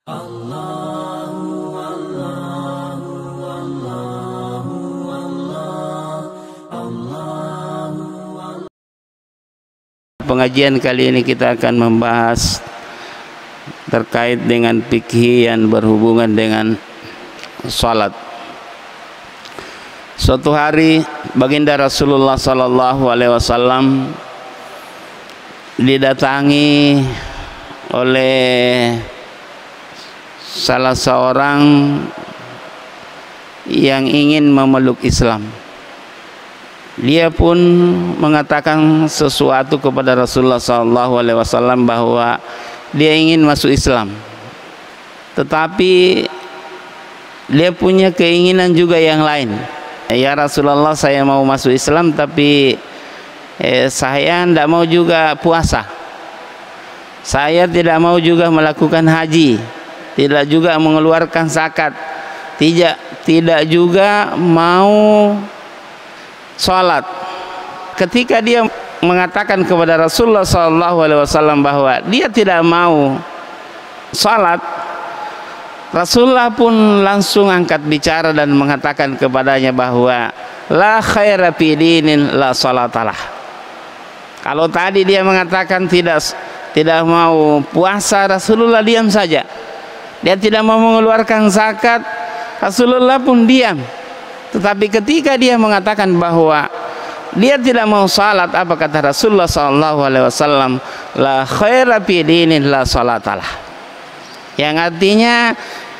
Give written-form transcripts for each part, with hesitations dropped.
Pengajian kali ini kita akan membahas terkait dengan fikih yang berhubungan dengan salat. Suatu hari baginda Rasulullah sallallahu alaihi wasallam didatangi oleh salah seorang yang ingin memeluk Islam. Dia pun mengatakan sesuatu kepada Rasulullah SAW bahwa dia ingin masuk Islam, tetapi dia punya keinginan juga yang lain. Ya Rasulullah, saya mau masuk Islam, tapi saya tidak mau juga puasa, saya tidak mau juga melakukan haji, tidak juga mengeluarkan zakat, tidak juga mau salat. Ketika dia mengatakan kepada Rasulullah SAW bahwa dia tidak mau salat, Rasulullah pun langsung angkat bicara dan mengatakan kepadanya bahwa la khaira fi dinin la salatalah. Kalau tadi dia mengatakan tidak mau puasa, Rasulullah diam saja. Dia tidak mau mengeluarkan zakat, Rasulullah pun diam. Tetapi ketika dia mengatakan bahwa dia tidak mau salat, apa kata Rasulullah SAW? La khaira fi dinin la salatalah. Yang artinya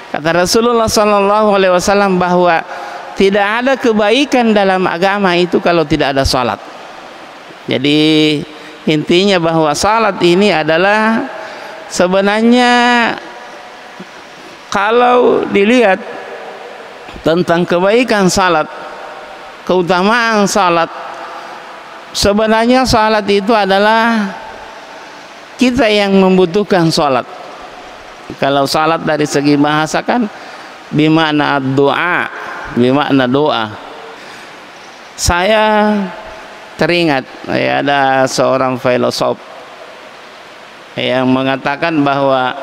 kata Rasulullah SAW bahwa tidak ada kebaikan dalam agama itu kalau tidak ada salat. Jadi intinya bahwa salat ini adalah sebenarnya kalau dilihat tentang kebaikan salat, keutamaan salat, sebenarnya salat itu adalah kita yang membutuhkan salat. Kalau salat dari segi bahasa kan bimakna doa, bimakna doa. Saya teringat ada seorang filosof yang mengatakan bahwa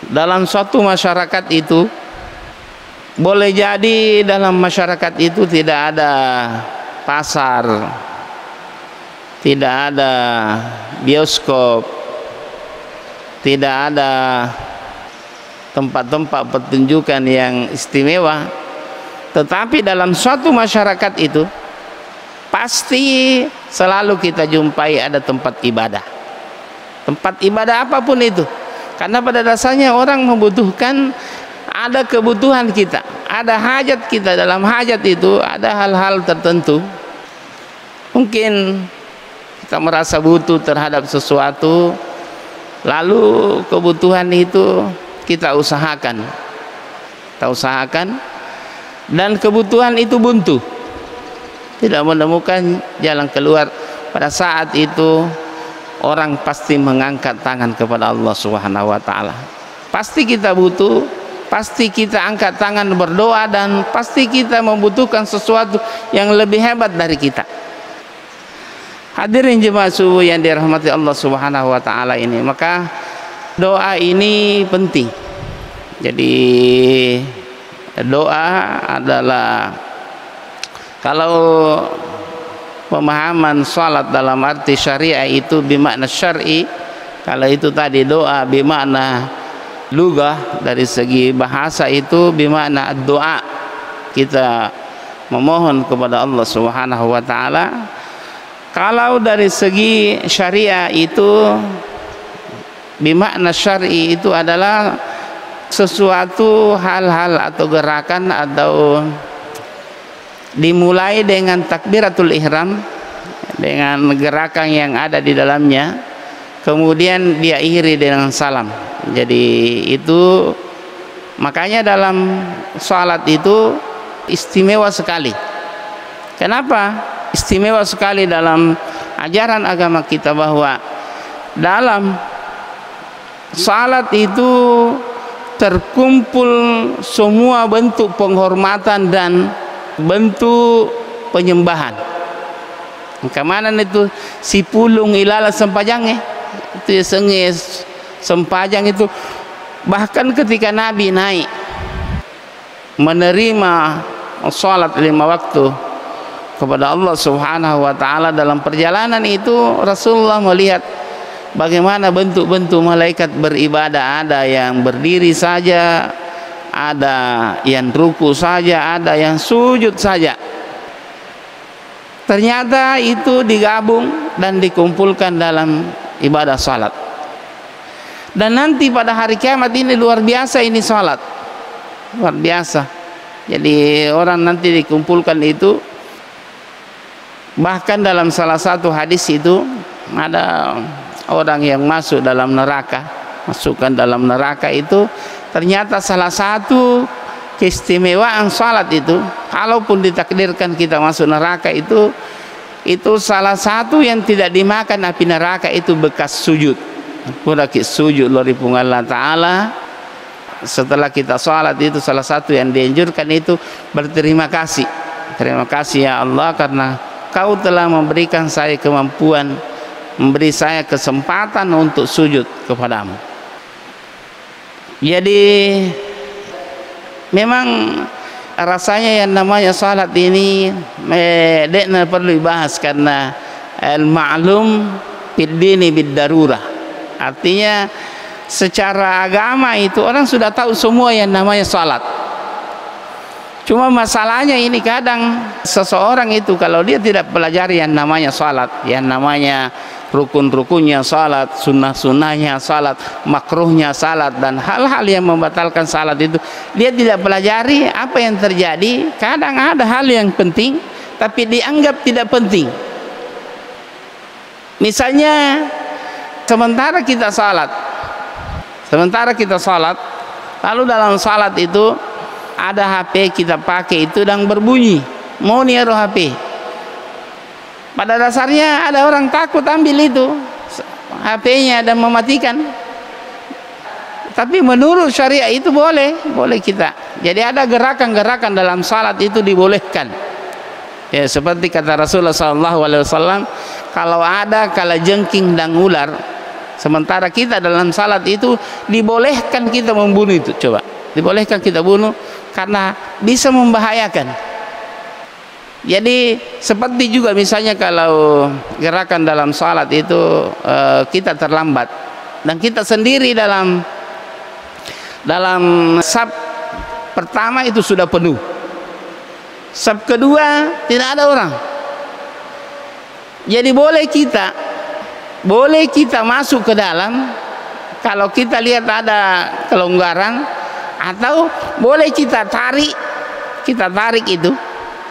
dalam suatu masyarakat itu boleh jadi dalam masyarakat itu tidak ada pasar, tidak ada bioskop, tidak ada tempat-tempat pertunjukan yang istimewa, tetapi dalam suatu masyarakat itu pasti selalu kita jumpai ada tempat ibadah. Tempat ibadah apapun itu, karena pada dasarnya orang membutuhkan, ada kebutuhan kita, ada hajat kita. Dalam hajat itu ada hal-hal tertentu. Mungkin kita merasa butuh terhadap sesuatu, lalu kebutuhan itu kita usahakan, dan kebutuhan itu buntu, tidak menemukan jalan keluar. Pada saat itu orang pasti mengangkat tangan kepada Allah Subhanahu wa ta'ala. Pasti kita butuh, pasti kita angkat tangan berdoa, dan pasti kita membutuhkan sesuatu yang lebih hebat dari kita. Hadirin jemaah subuh yang dirahmati Allah Subhanahu wa ta'ala ini, maka doa ini penting. Jadi doa adalah, kalau pemahaman salat dalam arti syariah itu bimakna syar'i, kalau itu tadi doa bimakna lugah, dari segi bahasa itu bimakna doa, kita memohon kepada Allah Subhanahu wa ta'ala. Kalau dari segi syariah itu bimakna syar'i itu adalah sesuatu hal-hal atau gerakan, atau dimulai dengan takbiratul ihram, dengan gerakan yang ada di dalamnya, kemudian dia akhiri dengan salam. Jadi itu makanya dalam salat itu istimewa sekali. Kenapa istimewa sekali dalam ajaran agama kita? Bahwa dalam salat itu terkumpul semua bentuk penghormatan dan bentuk penyembahan. Kemana itu si pulung ilala sempajangnya itu ya, sengis sempajang itu Bahkan ketika Nabi naik menerima salat 5 waktu kepada Allah Subhanahu wa taala, dalam perjalanan itu Rasulullah melihat bagaimana bentuk-bentuk malaikat beribadah. Ada yang berdiri saja, ada yang ruku saja, ada yang sujud saja. Ternyata itu digabung dan dikumpulkan dalam ibadah salat. Dan nanti pada hari kiamat ini luar biasa, ini salat luar biasa. Jadi orang nanti dikumpulkan itu, bahkan dalam salah satu hadis itu ada orang yang masuk dalam neraka, masukkan dalam neraka itu, ternyata salah satu keistimewaan salat itu, kalaupun ditakdirkan kita masuk neraka itu salah satu yang tidak dimakan api neraka itu bekas sujud. Kuraki sujud lori pung Allah Ta'ala. Setelah kita salat itu salah satu yang dianjurkan itu berterima kasih. Terima kasih ya Allah karena Kau telah memberikan saya kemampuan, memberi saya kesempatan untuk sujud kepadamu. Jadi memang rasanya yang namanya salat ini dekna perlu dibahas, karena al-ma'lum fid dini bid darurah. Artinya secara agama itu orang sudah tahu semua yang namanya salat. Cuma masalahnya ini kadang seseorang itu kalau dia tidak pelajari yang namanya salat, yang namanya rukun-rukunnya salat, sunnah-sunnahnya salat, makruhnya salat, dan hal-hal yang membatalkan salat itu dia tidak pelajari, apa yang terjadi? Kadang ada hal yang penting tapi dianggap tidak penting. Misalnya sementara kita salat, lalu dalam salat itu ada HP kita pakai itu dan berbunyi, mau niru HP. Pada dasarnya ada orang takut ambil itu HP-nya dan mematikan. Tapi menurut syariat itu boleh kita. Jadi ada gerakan-gerakan dalam salat itu dibolehkan. Ya, seperti kata Rasulullah SAW, kalau ada kalajengking dan ular, sementara kita dalam salat itu dibolehkan kita membunuh itu. Coba, dibolehkan kita bunuh karena bisa membahayakan. Jadi seperti juga misalnya kalau gerakan dalam salat itu kita terlambat dan kita sendiri dalam saf pertama itu sudah penuh, saf kedua tidak ada orang. Jadi boleh kita masuk ke dalam kalau kita lihat ada kelonggaran, atau boleh kita tarik itu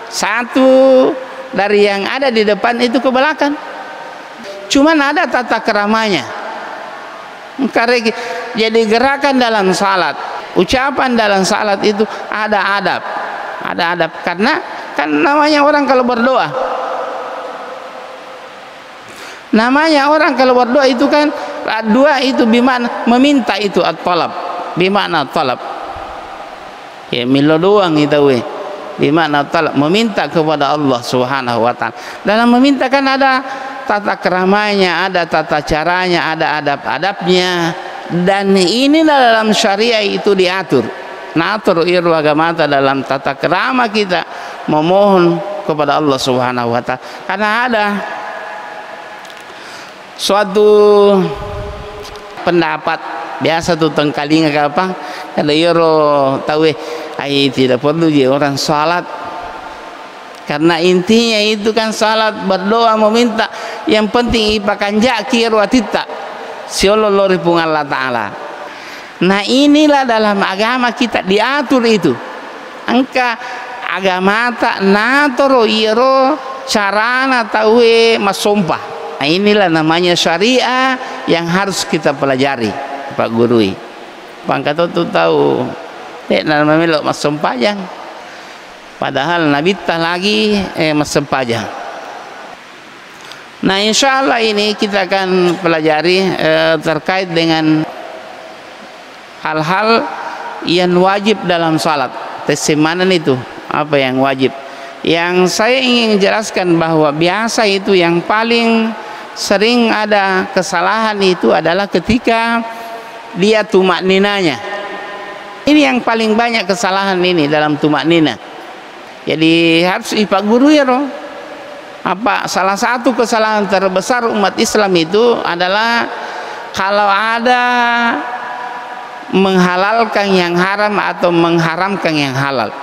satu dari yang ada di depan itu ke belakang. Cuman ada tata keramanya. Jadi gerakan dalam salat, ucapan dalam salat itu ada adab, karena kan namanya orang kalau berdoa, itu kan doa itu bimana meminta, itu at-talab, bimana talab. Ya milo doang itu bimana talab, meminta kepada Allah Subhanahu wa taala. Dalam meminta kan ada tata keramanya, ada tata caranya, ada adab-adabnya, dan inilah dalam syariah itu diatur. Natur iru agamata dalam tata kerama kita memohon kepada Allah Subhanahu wa taala. Karena ada suatu pendapat biasa tuh tengkalinga apa kada iro tahu ai tidak perlu je orang salat, karena intinya itu kan salat berdoa meminta, yang penting ipakan jaki ruatita siololo ripung Allah Ta'ala. Nah inilah dalam agama kita diatur itu, angka agama tak natoro iro carana tahu masumpah. Nah inilah namanya syariah yang harus kita pelajari Pak Gurui. Pangkat itu tahu nama melok mas sempajang, padahal Nabi tak lagi mas sempajang. Nah insya Allah ini kita akan pelajari terkait dengan hal-hal yang wajib dalam salat. Tesemanan itu apa yang wajib. Yang saya ingin jelaskan bahwa biasa itu yang paling sering ada kesalahan itu adalah ketika dia tumak ninanya. Ini yang paling banyak kesalahan ini dalam tumak nina. Jadi harus Pak Guru ya roh. Salah satu kesalahan terbesar umat Islam itu adalah kalau ada menghalalkan yang haram atau mengharamkan yang halal.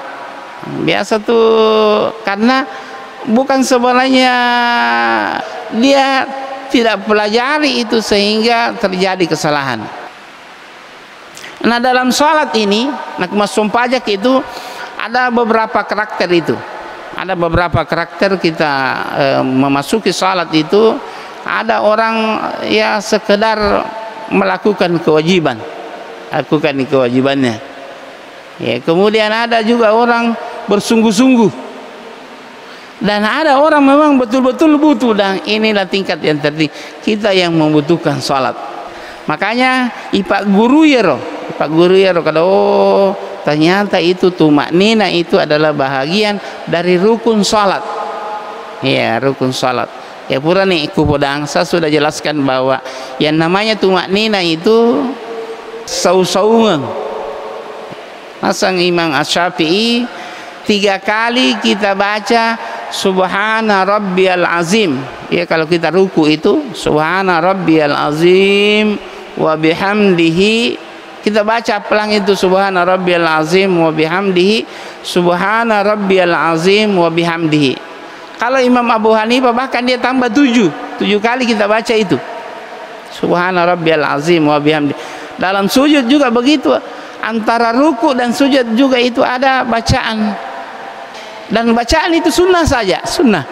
Biasa tuh karena bukan sebenarnya dia tidak pelajari itu sehingga terjadi kesalahan. Nah dalam sholat ini, nak masuk pajak itu ada beberapa karakter itu. Ada beberapa karakter kita memasuki sholat itu. Ada orang ya sekedar melakukan kewajiban, lakukan kewajibannya. Ya, kemudian ada juga orang bersungguh-sungguh. Dan ada orang memang betul-betul butuh, dan inilah tingkat yang tertinggi. Kita yang membutuhkan sholat. Makanya Pak Guru ya roh. Pak Guru ya roh kalau ternyata itu tumak nina itu adalah bahagian dari rukun sholat. Ya, rukun sholat. Ya pura nih kupodang saya sudah jelaskan bahwa yang namanya tumak nina itu sau-saungan. Asang Imam Asy-Syafi'i 3 kali kita baca Subhana Rabbiyal Azim. Ya kalau kita ruku itu Subhana Rabbiyal Azim wa bihamdihi, kita baca pelang itu Subhana Rabbiyal Azim wa bihamdihi, Subhana Rabbiyal Azim wa bihamdihi. Kalau Imam Abu Hanifah bahkan dia tambah 7 kali kita baca itu Subhana Rabbiyal Azim wa bihamdihi. Dalam sujud juga begitu, antara ruku dan sujud juga itu ada bacaan, dan bacaan itu sunnah saja, sunnah.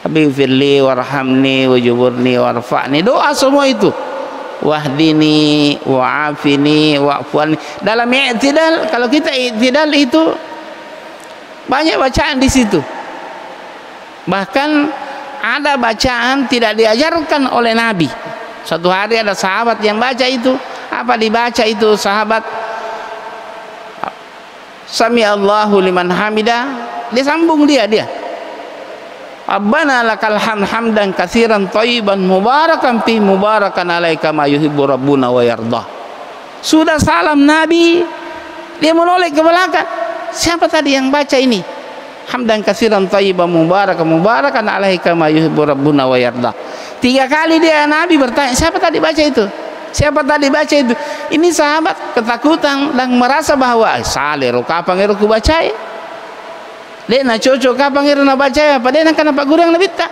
Rabbighfirli warhamni wajuburni warfa'ni, doa semua itu. Wahdini wa'afini wa'fuani. Dalam i'tidal, kalau kita i'tidal itu banyak bacaan di situ. Bahkan ada bacaan tidak diajarkan oleh Nabi. Suatu hari ada sahabat yang baca itu, apa dibaca itu sahabat? Sami Allahu liman hamida, dia sambung dia Rabbana lakal hamdan katsiran thayyiban mubarakan fi mubarakan alaika ma yuhibbu rabbuna wa yardah. Sudah salam Nabi, dia menoleh ke belakang. Siapa tadi yang baca ini? Hamdan katsiran thayyiban mubarakan alaika ma yuhibbu rabbuna wa yardah. 3 kali dia Nabi bertanya, siapa tadi baca itu? Siapa tadi baca itu? Ini sahabat ketakutan dan merasa bahwa salero kapan ngero ku baca. Dia na cocok kapan ngero na baca, padahal kan Pak Guru yang nabita.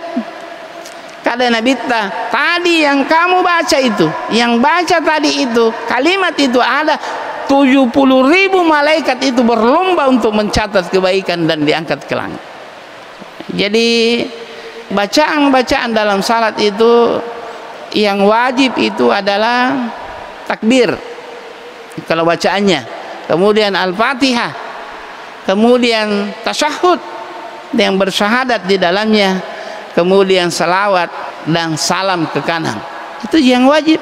Kada nabita. Tadi yang kamu baca itu, yang baca tadi itu, kalimat itu ada 70.000 malaikat itu berlomba untuk mencatat kebaikan dan diangkat ke langit. Jadi bacaan-bacaan dalam salat itu yang wajib itu adalah takbir kalau bacaannya, kemudian Al-Fatihah, kemudian tasyahud yang bersyahadat di dalamnya, kemudian salawat dan salam ke kanan. Itu yang wajib.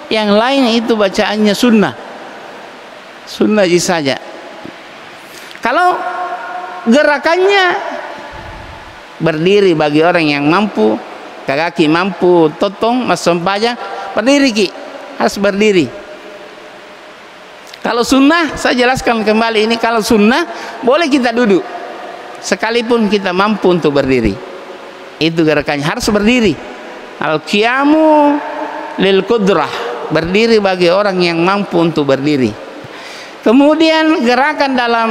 Yang lain itu bacaannya sunnah saja. Kalau gerakannya berdiri bagi orang yang mampu, kaki mampu totong masuk pajak, berdiri ki, harus berdiri. Kalau sunnah, saya jelaskan kembali ini, kalau sunnah boleh kita duduk sekalipun kita mampu untuk berdiri. Itu gerakannya harus berdiri. Al-qiyamu lil qudrah, berdiri bagi orang yang mampu untuk berdiri. Kemudian gerakan dalam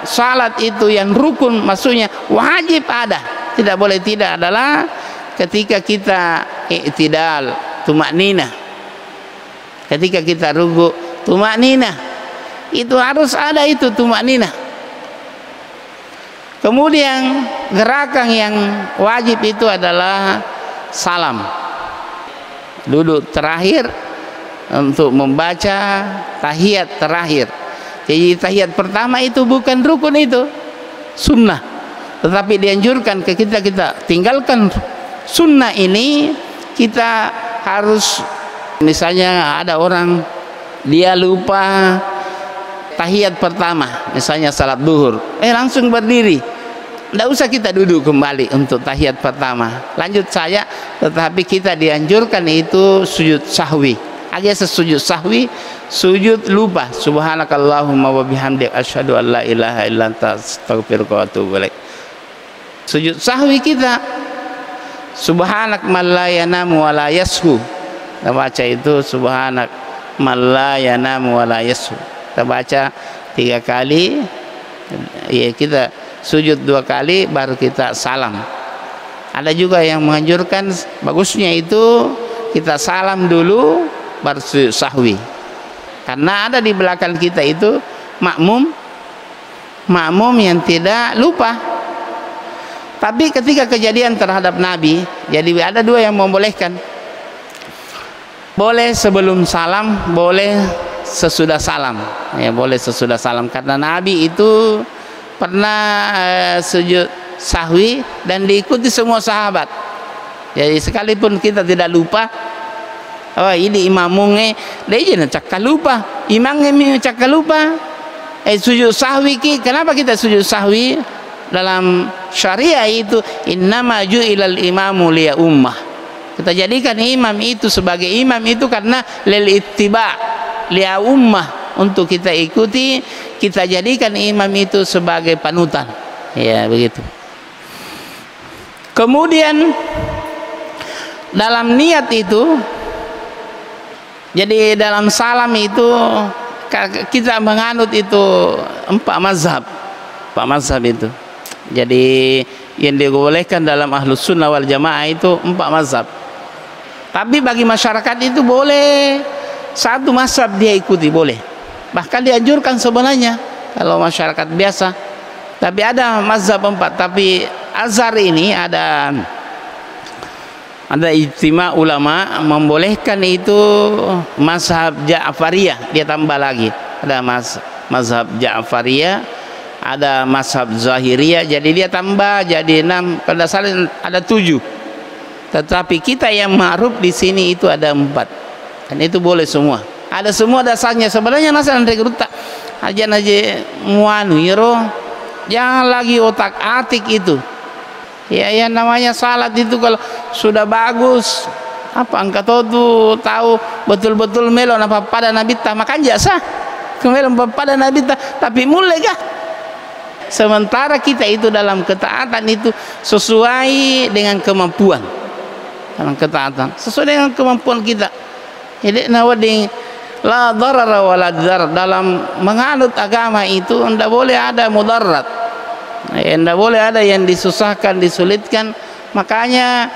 salat itu yang rukun, maksudnya wajib ada, tidak boleh tidak, adalah ketika kita i'tidal, tumakninah. Ketika kita ruku, tumakninah. Itu harus ada itu tumakninah. Kemudian gerakan yang wajib itu adalah salam. Duduk terakhir untuk membaca tahiyat terakhir. Jadi tahiyat pertama itu bukan rukun, itu sunnah. Tetapi dianjurkan ke kita tinggalkan sunnah ini. Kita harus, misalnya ada orang dia lupa tahiyat pertama, misalnya salat duhur, langsung berdiri, tidak usah kita duduk kembali untuk tahiyat pertama, lanjut saja. Tetapi kita dianjurkan itu sujud sahwi. agak sujud sahwi, sujud lupa. Subhanakallahumma wa bihamdik asyhadu an la ilaha illa anta astaghfiruka wa atubu ilaik. Sujud sahwi kita subhanak man la yanamu wa la yashu. Kita baca itu subhanak man la yanamu wa la yashu. Kita baca 3 kali, ya kita sujud 2 kali baru kita salam. Ada juga yang menganjurkan bagusnya itu kita salam dulu baru sujud sahwi. Karena ada di belakang kita itu makmum yang tidak lupa. Tapi ketika kejadian terhadap Nabi, jadi ada 2 yang membolehkan. Boleh sebelum salam, boleh sesudah salam. Ya, boleh sesudah salam karena Nabi itu pernah sujud sahwi dan diikuti semua sahabat. Jadi sekalipun kita tidak lupa, oh ini imamungnya dia jangan cakap lupa, imamnya cakap lupa. Sujud sahwi kenapa kita sujud sahwi? Dalam syariah itu innama ju'ilal imamu liya ummah. Kita jadikan imam itu sebagai imam itu karena lil ittiba liya ummah, untuk kita ikuti, kita jadikan imam itu sebagai panutan. Ya begitu. Kemudian dalam niat itu, jadi dalam salam itu kita menganut itu 4 mazhab. 4 mazhab itu. Jadi yang dibolehkan dalam Ahlus Sunnah wal Jamaah itu 4 mazhab. Tapi bagi masyarakat itu boleh 1 mazhab dia ikuti, boleh. Bahkan dianjurkan sebenarnya kalau masyarakat biasa. Tapi ada mazhab 4. Tapi Azhar ini ada ijtima ulama membolehkan itu mazhab Ja'fariyah, dia tambah lagi. Ada mazhab Ja'fariyah, ada mazhab Zahiriyah, jadi dia tambah jadi 6, pada saling ada 7. Tetapi kita yang ma'ruf di sini itu ada 4. Dan itu boleh semua. Ada semua dasarnya. Sebenarnya nasal rekruta aja muanu iro, jangan lagi otak-atik itu. Ya yang namanya salat itu kalau sudah bagus, apa angkat tuh tahu betul-betul melon apa pada Nabi ta makan jasa. Kemelon pada Nabi ta, tapi mulai kah? Sementara kita itu dalam ketaatan itu sesuai dengan kemampuan, dalam ketaatan sesuai dengan kemampuan kita. Jadi nawading la darara wala darar, dalam menganut agama itu tidak boleh ada mudarat, tidak boleh ada yang disusahkan, disulitkan. Makanya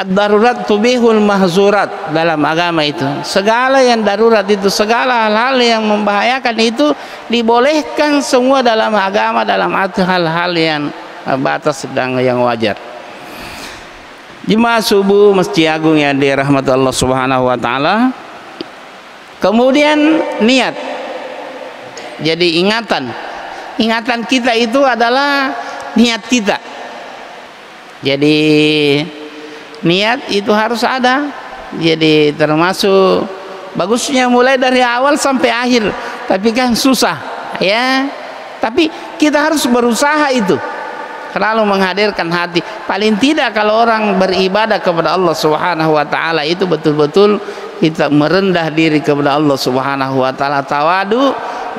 ad-darurat tubihul mahzurat dalam agama itu. Segala yang darurat itu, segala hal-hal yang membahayakan itu dibolehkan semua dalam agama, dalam arti hal-hal yang batas dan yang wajar. Jemaah subuh Masjid Agung yang dirahmati Allah Subhanahu wa taala. Kemudian niat. Jadi ingatan kita itu adalah niat kita. Jadi niat itu harus ada. Jadi termasuk bagusnya mulai dari awal sampai akhir, tapi kan susah ya. Tapi kita harus berusaha itu, selalu menghadirkan hati. Paling tidak kalau orang beribadah kepada Allah Subhanahu wa taala itu betul-betul kita merendah diri kepada Allah Subhanahu wa taala, tawadu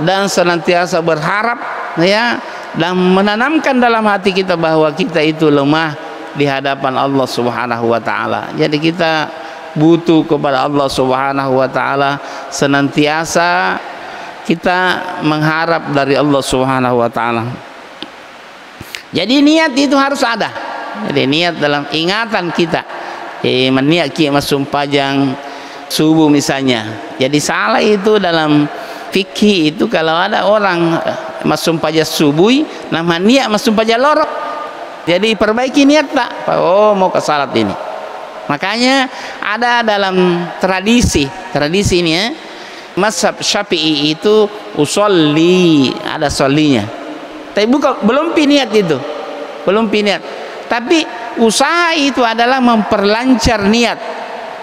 dan senantiasa berharap ya, dan menanamkan dalam hati kita bahwa kita itu lemah di hadapan Allah Subhanahu wa taala. Jadi kita butuh kepada Allah Subhanahu wa taala, senantiasa kita mengharap dari Allah Subhanahu wa taala. Jadi niat itu harus ada. Jadi niat dalam ingatan kita. Meniat ki masumpajang subuh misalnya. Jadi salah itu dalam fikih itu kalau ada orang masumpajang subuh nama niat masumpajang lorok. Jadi perbaiki niat tak, oh mau ke salat ini. Makanya ada dalam tradisi ini ya, mazhab Syafi'i itu usolli, ada solinya. Tapi belum piniat itu, belum piniat. Tapi usaha itu adalah memperlancar niat.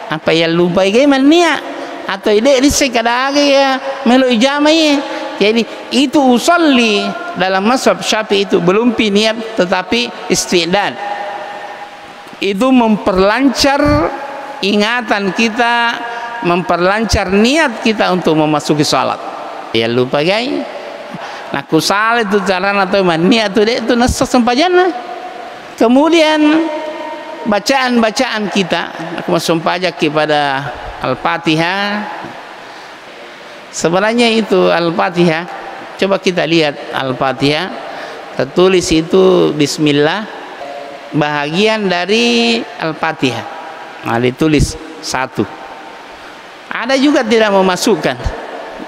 Apa yang lupa gimana niat? Atau ide ini sekadar ya melo ijamai. Jadi itu usolli dalam mazhab Syafi'i itu belum piniat tetapi istidad. Itu memperlancar ingatan kita memperlancar niat kita untuk memasuki salat. Ya lupa guys. Nah kusal itu cara atau niat itu nasa sempajana. Kemudian bacaan-bacaan kita aku sumpajak kepada Al-Fatihah. Sebenarnya itu Al-Fatihah. Coba kita lihat Al-Fatihah. Tertulis itu Bismillah, bahagian dari Al-Fatihah. Nah, ditulis satu. Ada juga tidak memasukkan,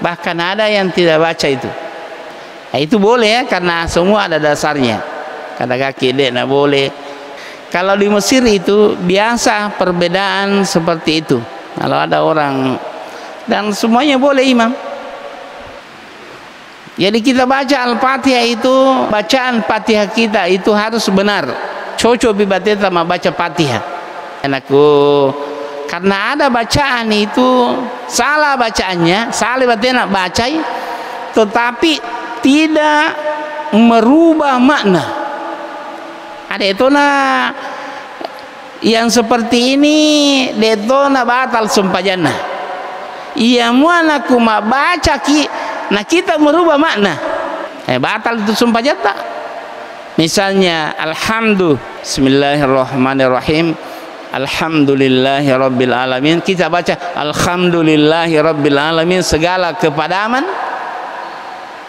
bahkan ada yang tidak baca itu. Nah, itu boleh ya, karena semua ada dasarnya. Kata kaki dek nak boleh. Kalau di Mesir itu biasa perbedaan seperti itu. Kalau ada orang, dan semuanya boleh imam. Jadi kita baca Al-Fatihah itu, bacaan Fatihah kita itu harus benar. Cocok bibatnya sama baca Fatihah. Anakku, karena ada bacaan itu salah bacaannya, salah bibatnya nak baca, tetapi tidak merubah makna. Ada itu nah yang seperti ini, detona batal sumpajana. Ia muana kuma baca ki. Nah kita merubah makna, batal itu sumpah jatah. Misalnya Bismillahirrahmanirrahim, Alhamdulillahirabbil alamin. Kita baca Alhamdulillahirabbil alamin, segala kepadaman,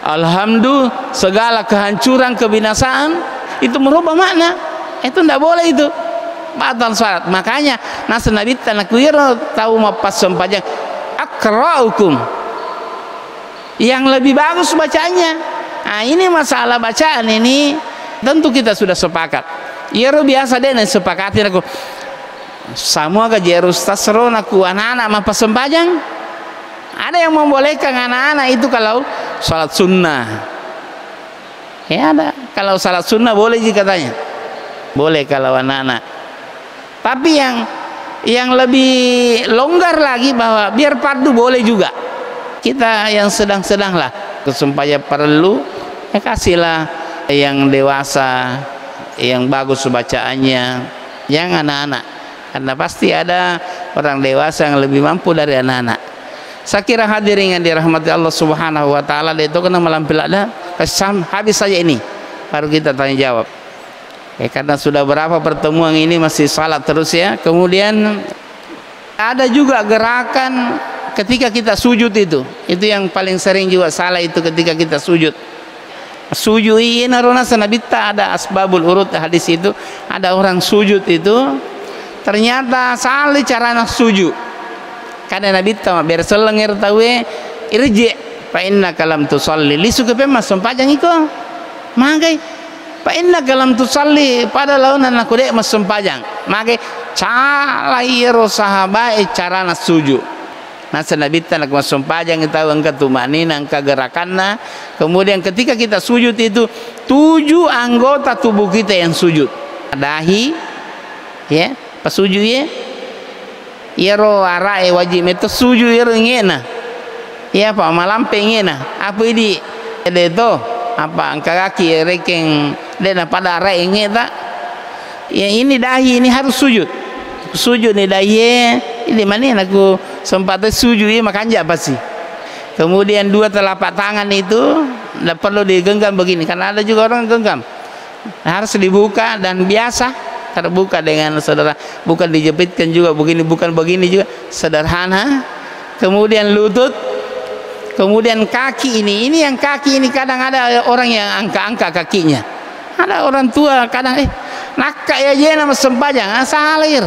alhamdulillah segala kehancuran kebinasaan. Itu merubah makna, itu tidak boleh, itu batal salat. Makanya nasa Nabi tanakwiro tahu mapas sumpahnya akraukum, yang lebih bagus bacanya. Nah ini masalah bacaan ini tentu kita sudah sepakat. Yero biasa deh sepakatin aku. Semua gajerus tasron aku anak-anak apa sempajang. Ada yang membolehkan anak-anak itu kalau salat sunnah. Ya ada. Kalau salat sunnah boleh sih katanya. Boleh kalau anak-anak. Tapi yang lebih longgar lagi bahwa biar fardu boleh juga. Kita yang sedang-sedang lah, supaya perlu ya kasihlah yang dewasa, yang bagus bacaannya, yang anak-anak, karena pasti ada orang dewasa yang lebih mampu dari anak-anak. Saya kira hadirin yang dirahmati Allah Subhanahu wa taala, itu kena melampil ada kesam habis saja ini baru kita tanya jawab. Karena sudah berapa pertemuan ini masih salat terus ya. Kemudian ada juga gerakan ketika kita sujud itu yang paling sering juga salah itu ketika kita sujud. Sujud ini narona sanabita ada asbabul urut hadis itu, ada orang sujud itu ternyata salah cara nak sujud. Karena Nabi ta biar selengir tahu irji fa inna kalam tusalli lisu ke pemas sempajang iko. Magai fa inna kalam tusalli pada launan aku dek mas sempajang. Magai cara iro sahabat cara nak sujud. Nah senabita nak masuk pajang kita angkat tumanina angkat gerakanna. Kemudian ketika kita sujud itu 7 anggota tubuh kita yang sujud. Dahi, ya, pas sujud ya. Iro arae wajib itu sujud iro ngena. Ya pak malampe ngena. Apa ini? Itu apa angkat kaki rekeng dena pada arae ngeta. Ya ini dahi ini harus sujud. Sujud nih dahi. Ini mana aku sempat sujud ya makanya apa sih. Kemudian 2 telapak tangan itu tidak perlu digenggam begini, karena ada juga orang genggam. Harus dibuka dan biasa terbuka dengan saudara, bukan dijepitkan juga begini, bukan begini juga, sederhana. Kemudian lutut, kemudian kaki ini yang kaki ini kadang ada orang yang angka-angka kakinya. Ada orang tua kadang nak kayak aja nama sempajang salir.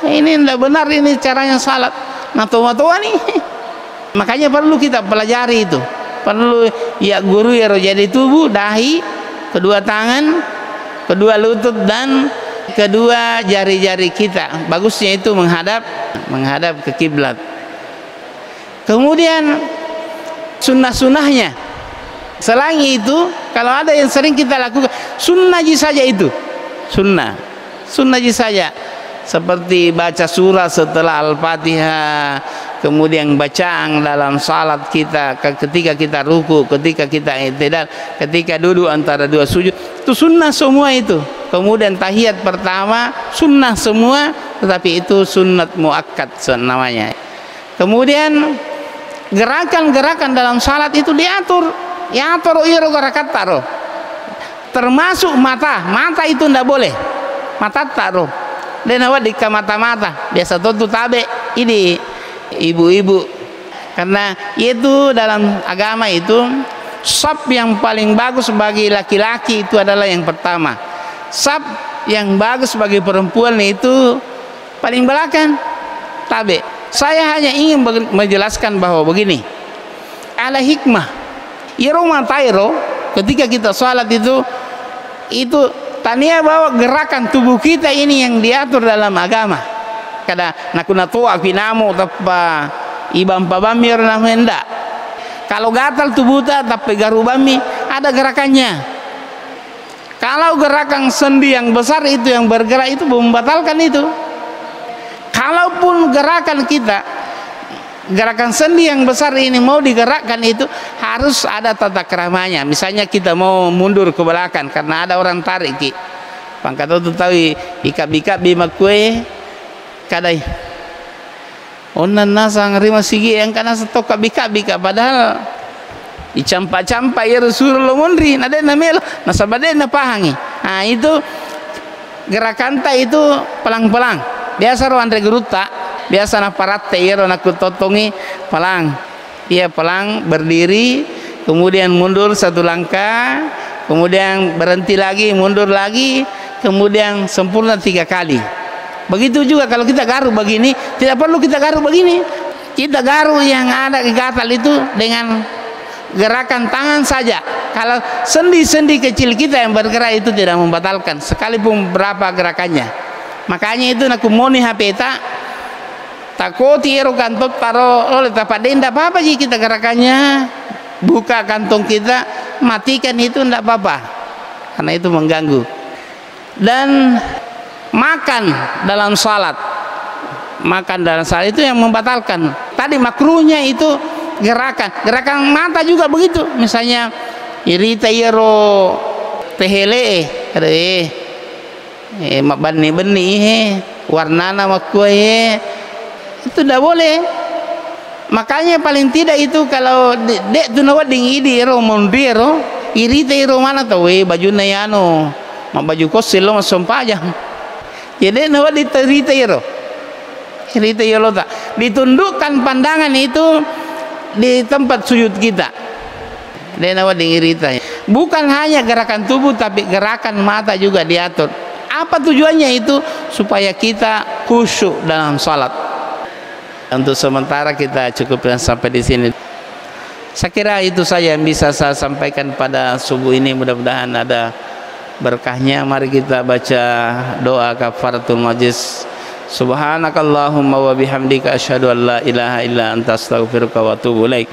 Ini tidak benar, ini caranya salat. Nah tua-tua nih, makanya perlu kita pelajari itu. Perlu ya guru ya jadi tubuh, dahi, kedua tangan, kedua lutut dan kedua jari-jari kita. Bagusnya itu menghadap ke kiblat. Kemudian sunnah-sunnahnya. Selain itu, kalau ada yang sering kita lakukan, sunnah saja itu. Sunnah saja. Seperti baca surah setelah Al-Fatihah, kemudian bacaan dalam salat kita ketika kita ruku, ketika kita i'tidal, ketika duduk antara 2 sujud, itu sunnah semua itu. Kemudian tahiyat pertama sunnah semua, tetapi itu sunnat muakkad namanya. Kemudian gerakan-gerakan dalam salat itu diatur, iro gerakan taro. Termasuk mata itu ndak boleh. Mata taro. Dan awak di mata-mata biasa tentu tabe ini ibu-ibu, karena itu dalam agama itu saf yang paling bagus bagi laki-laki itu adalah yang pertama. Saf yang bagus bagi perempuan itu paling belakang, tabe. Saya hanya ingin menjelaskan bahwa begini, ala hikmah iro matairo ketika kita sholat itu tania bahwa gerakan tubuh kita ini yang diatur dalam agama. Kada nakuna tua pinamu tapa ibam pabami orang hendak. Kalau gatal tubuh tapi garubami ada gerakannya. Kalau gerakan sendi yang besar itu yang bergerak itu membatalkan itu. Kalaupun gerakan kita, gerakan sendi yang besar ini mau digerakkan itu harus ada tata keramanya. Misalnya kita mau mundur ke belakang karena ada orang tarik. Pangkat itu tahu ikap-ikap bima kue kadai. Onan nasa ngerima sigi yang kana setok bika-bika padahal dicampa-campa ya Rasulullah mundri nade namelo nasabade na pahangi. Nah itu gerakan ta itu pelang-pelang. Biasa ro andre geruta, biasa na paratte ya ro nakutotongi pelang. Ia pelang berdiri, kemudian mundur satu langkah, kemudian berhenti lagi, mundur lagi, kemudian sempurna 3 kali. Begitu juga kalau kita garu begini, tidak perlu kita garu begini. Kita garu yang ada gatal itu dengan gerakan tangan saja. Kalau sendi-sendi kecil kita yang bergerak itu tidak membatalkan sekalipun berapa gerakannya. Makanya itu nak moni HP takoti ero kantong taro oleh tapak denda apa sih kita gerakannya, buka kantong kita, matikan itu tidak apa-apa karena itu mengganggu. Dan makan dalam salat itu yang membatalkan. Tadi makruhnya itu gerakan mata juga begitu. Misalnya irita iro tehele beni warnana makue itu tidak boleh. Makanya paling tidak itu kalau dek tu nawa ding idi iro mondiro irita iro mana tahu baju nayano mak baju kosil lo masuk pajang. Jadi nawa diterita iro tak ditundukkan pandangan itu di tempat sujud kita. Dan nawa ding irita. Bukan hanya gerakan tubuh tapi gerakan mata juga diatur. Apa tujuannya itu? Supaya kita khusyuk dalam salat. Untuk sementara kita cukupkan sampai di sini. Saya kira itu saja yang bisa saya sampaikan pada subuh ini. Mudah-mudahan ada berkahnya. Mari kita baca doa kafaratul majlis. Subhanakallahumma wa bihamdika asyhadu an la ilaha illa anta astaghfiruka wa atubu ilaik.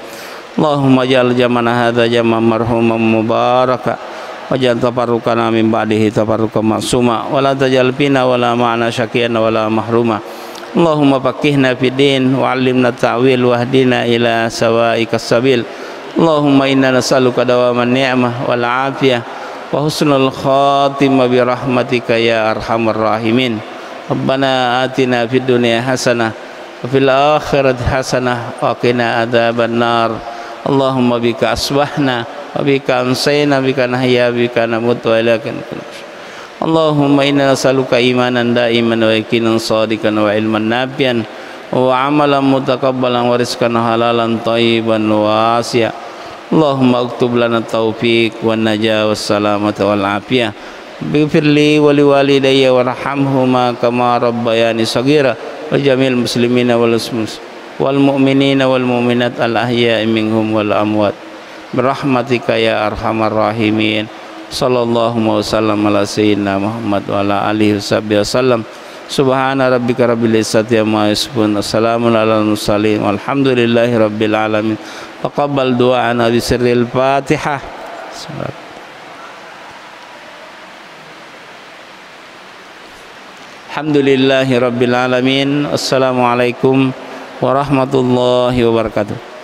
Allahumma ja'al jamana hadza jam'an marhuman mubaraka. Waj'al tafarruqana min ba'dihi tafarruqan ma'suma wa la taj'al fina wa la ma'ana syaqiyan wa la mahruma. Allahumma faqihna fid din wa 'allimna ta'wil wa hdina ila sawa'ikas sabil. Allahumma inna nas'aluka dawaman ni'mah wal 'afiyah wa husnul khatimah bi rahmatika ya arhamar rahimin. Rabbana atina fid dunya hasanah wa fil akhirati hasanah wa qina adzabannar. Allahumma bika asbahna wa bika amsayna bika nahya bika namut wa ilaika Allahumma inna nas'aluka imanan da'iman wa yaqinan shadiqan wa ilman nafi'an wa amalan mutakabbalan wa rizqan halalan thayyiban wasi'a. Allahumma uktub lana taufiq wan najah was salamata wal afiyah. Bighfirli wa liwalidayya warhamhuma kama rabbayani shaghira wa jamil muslimina wal mu'minina wal mu'minat al ahya'i minhum wal amwat. Birahmatika ya arhamar rahimin. Sallallahu wasallam ala sayyidina Muhammad wa ala alihi wasallam. Subhana rabbika rabbil izzati amma yasifun. Assalamun alal mursalin walhamdulillahi rabbil alamin. Taqabbal du'ana bi sirril Fatihah. Alhamdulillahi rabbil alamin. Assalamualaikum warahmatullahi wabarakatuh.